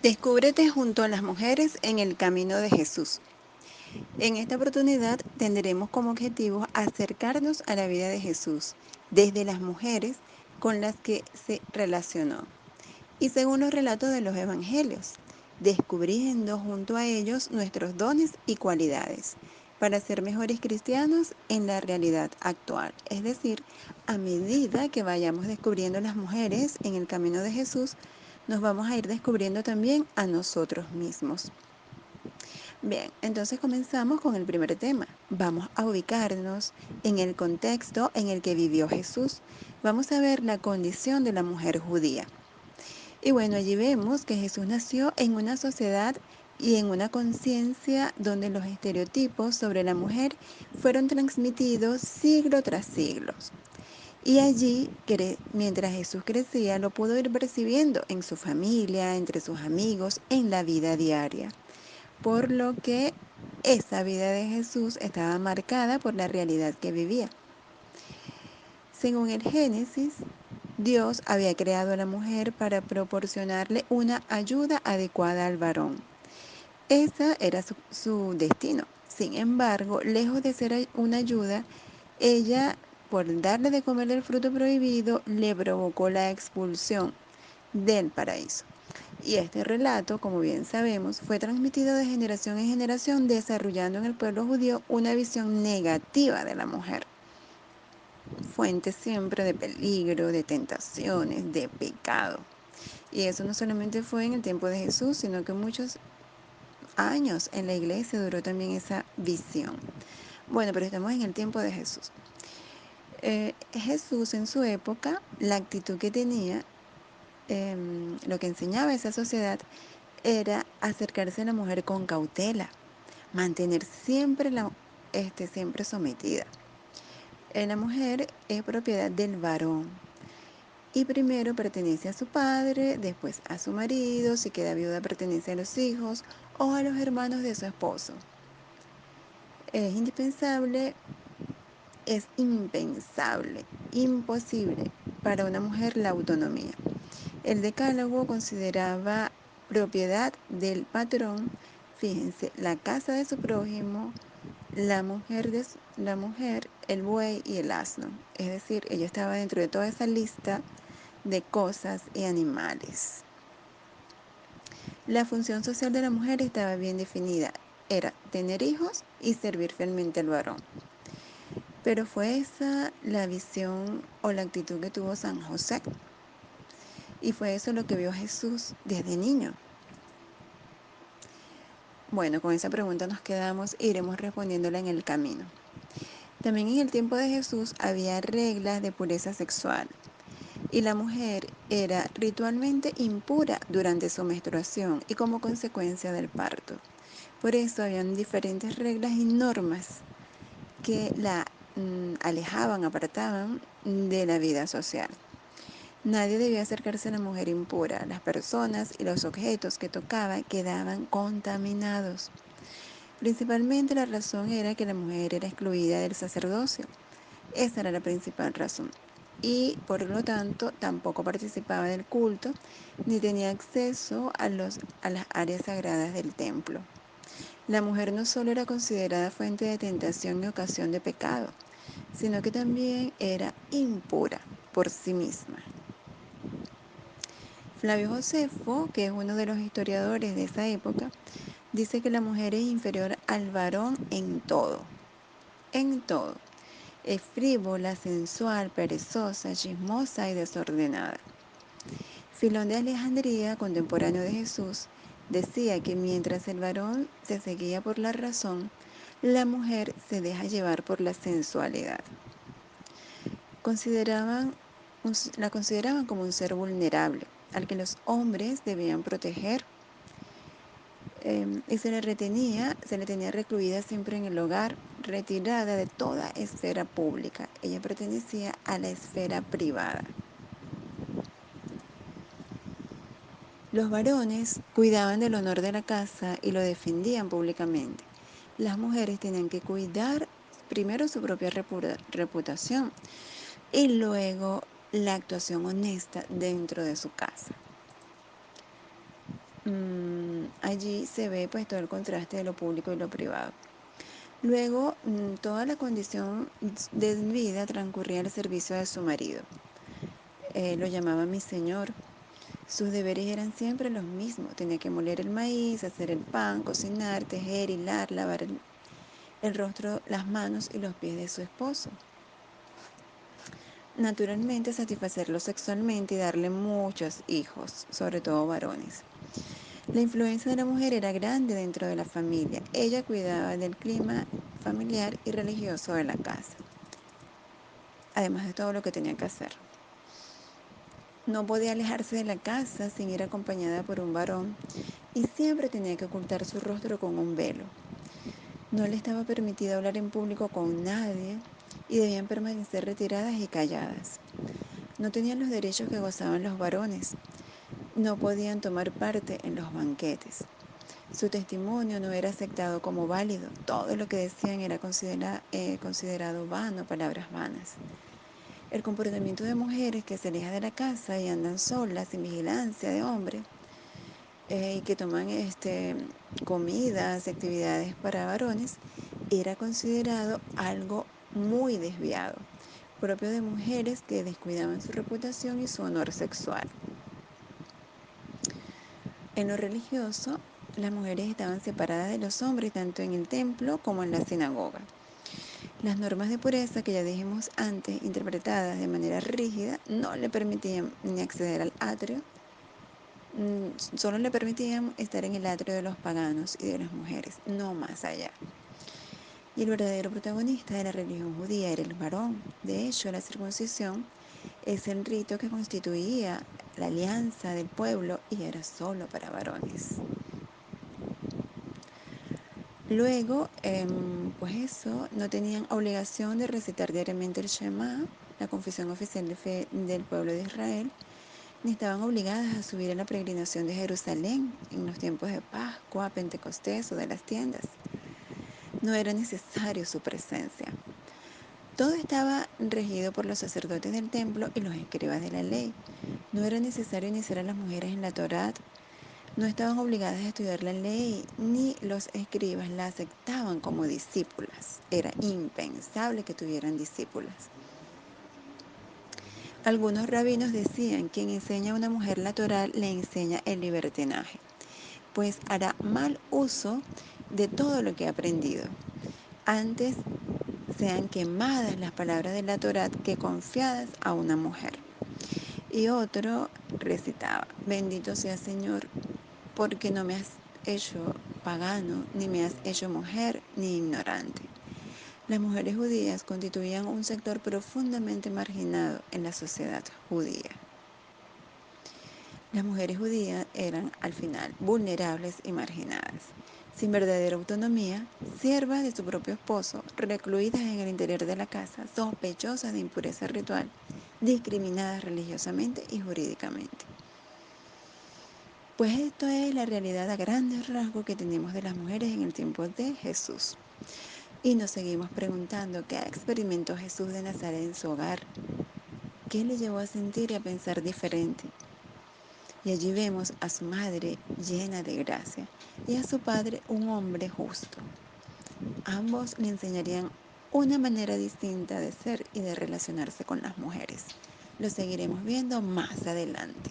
Descúbrete junto a las mujeres en el camino de Jesús. En esta oportunidad tendremos como objetivo acercarnos a la vida de Jesús desde las mujeres con las que se relacionó y según los relatos de los evangelios, descubriendo junto a ellos nuestros dones y cualidades para ser mejores cristianos en la realidad actual. Es decir, a medida que vayamos descubriendo las mujeres en el camino de Jesús, nos vamos a ir descubriendo también a nosotros mismos. Bien, entonces comenzamos con el primer tema. Vamos a ubicarnos en el contexto en el que vivió Jesús. Vamos a ver la condición de la mujer judía. Y bueno, allí vemos que Jesús nació en una sociedad y en una conciencia donde los estereotipos sobre la mujer fueron transmitidos siglo tras siglo. Y allí, mientras Jesús crecía, lo pudo ir percibiendo en su familia, entre sus amigos, en la vida diaria. Por lo que esa vida de Jesús estaba marcada por la realidad que vivía. Según el Génesis, Dios había creado a la mujer para proporcionarle una ayuda adecuada al varón. Ese era su destino. Sin embargo, lejos de ser una ayuda, ella, por darle de comer el fruto prohibido, le provocó la expulsión del paraíso. Y este relato, como bien sabemos, fue transmitido de generación en generación, desarrollando en el pueblo judío una visión negativa de la mujer. Fuente siempre de peligro, de tentaciones, de pecado. Y eso no solamente fue en el tiempo de Jesús, sino que muchos años en la iglesia duró también esa visión. Bueno, pero estamos en el tiempo de Jesús. Jesús en su época, la actitud que tenía, lo que enseñaba esa sociedad, era acercarse a la mujer con cautela, mantener siempre sometida. La mujer es propiedad del varón y primero pertenece a su padre, después a su marido, si queda viuda pertenece a los hijos o a los hermanos de su esposo. Es indispensable, es impensable, imposible para una mujer la autonomía. El decálogo consideraba propiedad del patrón, fíjense, la casa de su prójimo, la mujer, el buey y el asno. Es decir, ella estaba dentro de toda esa lista de cosas y animales. La función social de la mujer estaba bien definida. Era tener hijos y servir fielmente al varón. Pero fue esa la visión o la actitud que tuvo San José. Y fue eso lo que vio Jesús desde niño. Bueno, con esa pregunta nos quedamos e iremos respondiéndola en el camino. También en el tiempo de Jesús había reglas de pureza sexual y la mujer era ritualmente impura durante su menstruación y como consecuencia del parto. Por eso habían diferentes reglas y normas que la alejaban, apartaban de la vida social. Nadie debía acercarse a la mujer impura. Las personas y los objetos que tocaba quedaban contaminados. Principalmente la razón era que la mujer era excluida del sacerdocio. Esa era la principal razón. Y por lo tanto tampoco participaba del culto ni tenía acceso a las áreas sagradas del templo. La mujer no solo era considerada fuente de tentación y ocasión de pecado, sino que también era impura por sí misma. Flavio Josefo, que es uno de los historiadores de esa época, dice que la mujer es inferior al varón en todo. En todo. Es frívola, sensual, perezosa, chismosa y desordenada. Filón de Alejandría, contemporáneo de Jesús, decía que mientras el varón se seguía por la razón, la mujer se deja llevar por la sensualidad. La consideraban como un ser vulnerable, al que los hombres debían proteger, y se le tenía recluida siempre en el hogar, retirada de toda esfera pública. Ella pertenecía a la esfera privada. Los varones cuidaban del honor de la casa y lo defendían públicamente. Las mujeres tenían que cuidar primero su propia reputación y luego la actuación honesta dentro de su casa. Allí se ve pues todo el contraste de lo público y lo privado. Luego, toda la condición de vida transcurría al servicio de su marido. Lo llamaba mi señor. Sus deberes eran siempre los mismos. Tenía que moler el maíz, hacer el pan, cocinar, tejer, hilar, lavar el rostro, las manos y los pies de su esposo. Naturalmente, satisfacerlo sexualmente y darle muchos hijos, sobre todo varones. La influencia de la mujer era grande dentro de la familia. Ella cuidaba del clima familiar y religioso de la casa, además de todo lo que tenía que hacer. No podía alejarse de la casa sin ir acompañada por un varón y siempre tenía que ocultar su rostro con un velo. No le estaba permitido hablar en público con nadie y debían permanecer retiradas y calladas. No tenían los derechos que gozaban los varones. No podían tomar parte en los banquetes. Su testimonio no era aceptado como válido. Todo lo que decían era considerado vano, palabras vanas. El comportamiento de mujeres que se alejan de la casa y andan solas, sin vigilancia de hombre, y que toman comidas, actividades para varones, era considerado algo muy desviado, propio de mujeres que descuidaban su reputación y su honor sexual. En lo religioso, las mujeres estaban separadas de los hombres tanto en el templo como en la sinagoga. Las normas de pureza que ya dijimos antes, interpretadas de manera rígida, no le permitían ni acceder al atrio, solo le permitían estar en el atrio de los paganos y de las mujeres, no más allá. Y el verdadero protagonista de la religión judía era el varón. De hecho, la circuncisión es el rito que constituía la alianza del pueblo y era solo para varones. Luego, pues eso, no tenían obligación de recitar diariamente el Shema, la confesión oficial de fe del pueblo de Israel, ni estaban obligadas a subir a la peregrinación de Jerusalén en los tiempos de Pascua, Pentecostés o de las tiendas. No era necesario su presencia. Todo estaba regido por los sacerdotes del templo y los escribas de la ley. No era necesario iniciar a las mujeres en la Torá. No estaban obligadas a estudiar la ley, ni los escribas la aceptaban como discípulas. Era impensable que tuvieran discípulas. Algunos rabinos decían: quien enseña a una mujer la Torá le enseña el libertinaje, pues hará mal uso de todo lo que ha aprendido. Antes sean quemadas las palabras de la Torá que confiadas a una mujer. Y otro recitaba: bendito sea Señor, porque no me has hecho pagano, ni me has hecho mujer, ni ignorante. Las mujeres judías constituían un sector profundamente marginado en la sociedad judía. Las mujeres judías eran, al final, vulnerables y marginadas, sin verdadera autonomía, siervas de su propio esposo, recluidas en el interior de la casa, sospechosas de impureza ritual, discriminadas religiosamente y jurídicamente. Pues esto es la realidad a grandes rasgos que tenemos de las mujeres en el tiempo de Jesús. Y nos seguimos preguntando: ¿qué experimentó Jesús de Nazaret en su hogar? ¿Qué le llevó a sentir y a pensar diferente? Y allí vemos a su madre llena de gracia y a su padre un hombre justo. Ambos le enseñarían una manera distinta de ser y de relacionarse con las mujeres. Lo seguiremos viendo más adelante.